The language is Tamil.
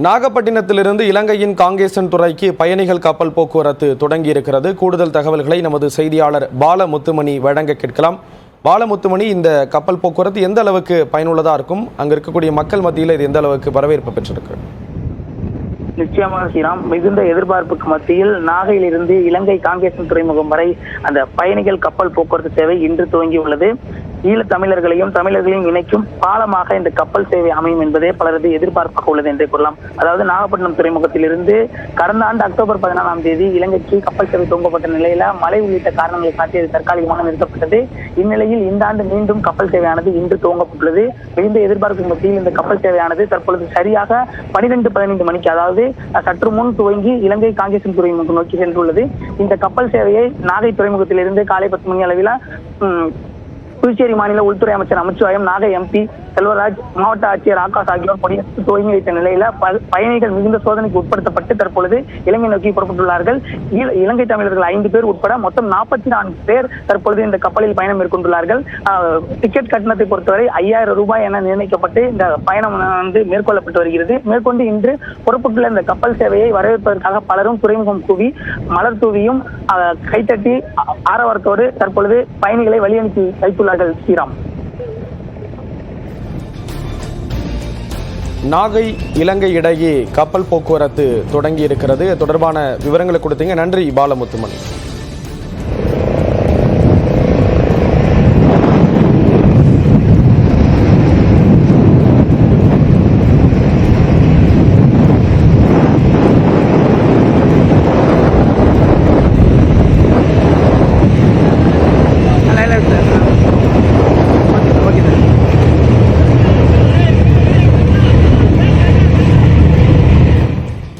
நாகப்பட்டினத்திலிருந்து இலங்கையின் காங்கேசன் துறைக்கு பயணிகள் கப்பல் போக்குவரத்து தொடங்கியிருக்கிறது. கூடுதல் தகவல்களை நமது செய்தியாளர் பாலமுத்துமணி வழங்க கேட்கலாம். பாலமுத்துமணி, இந்த கப்பல் போக்குவரத்து எந்த அளவுக்கு பயனுள்ளதாக இருக்கும்? அங்கே இருக்கக்கூடிய மக்கள் மத்தியில் இது எந்த அளவுக்கு வரவேற்பு பெற்றிருக்கு? நிச்சயமாக ஸ்ரீராம், மிகுந்த எதிர்பார்ப்புக்கு மத்தியில் நாகையிலிருந்து இலங்கை காங்கேசன் துறைமுகம் வரை அந்த பயணிகள் கப்பல் போக்குவரத்து சேவை இன்று துவங்கியுள்ளது. ஈழத் தமிழர்களையும் இணைக்கும் பாலமாக இந்த கப்பல் சேவை அமையும் என்பதே பலரது எதிர்பார்ப்பாக உள்ளது என்றே கூறலாம். அதாவது நாகப்பட்டினம் துறைமுகத்திலிருந்து கடந்த ஆண்டு அக்டோபர் 14ஆம் தேதி இலங்கைக்கு கப்பல் சேவை துவங்கப்பட்ட நிலையில மழை உள்ளிட்ட காரணங்களை காட்டி அது தற்காலிகமாக நிறுத்தப்பட்டது. இந்நிலையில் இந்த ஆண்டு மீண்டும் கப்பல் சேவையானது இன்று துவங்கப்பட்டுள்ளது. மிகுந்த எதிர்பார்ப்பு மத்தியில் இந்த கப்பல் சேவையானது தற்பொழுது சரியாக 12:15 மணிக்கு, அதாவது சற்று முன் துவங்கி இலங்கை காங்கேசன் துறைமுகம் நோக்கி சென்றுள்ளது. இந்த கப்பல் சேவையை நாகை துறைமுகத்திலிருந்து காலை 10 மணி அளவில் புதுச்சேரி மாநில உள்துறை அமைச்சர் நமச்சிவாயம், நாகை எம்பி செல்வராஜ், மாவட்ட ஆட்சியர் ஆகாஷ் ஆகியோர் கொடியேற்றி துவங்கி வைத்த நிலையில பயணிகள் மிகுந்த சோதனைக்கு உட்படுத்தப்பட்டு தற்பொழுது இலங்கை நோக்கி புறப்பட்டுள்ளார்கள். இலங்கை தமிழர்கள் 5 பேர் உட்பட மொத்தம் 44 பேர் தற்பொழுது இந்த கப்பலில் பயணம் மேற்கொண்டுள்ளார்கள். டிக்கெட் கட்டணத்தை பொறுத்தவரை 5000 ரூபாய் என நிர்ணயிக்கப்பட்டு இந்த பயணம் மேற்கொள்ளப்பட்டு வருகிறது. மேற்கொண்டு இன்று புறப்பட்டுள்ள இந்த கப்பல் சேவையை வரவேற்பதற்காக பலரும் துறைமுகம் கூவி மலர் தூவியும் கைத்தட்டி ஆரவாரத்தோடு தற்பொழுது பயணிகளை வழியனுப்பி வைத்துள்ளார்கள். ஸ்ரீராம், நாகை இலங்கை இடையே கப்பல் போக்குவரத்து தொடங்கி இருக்கிறது. தொடர்பான விவரங்களை கொடுத்தீங்க. நன்றி பாலமுத்துமணி.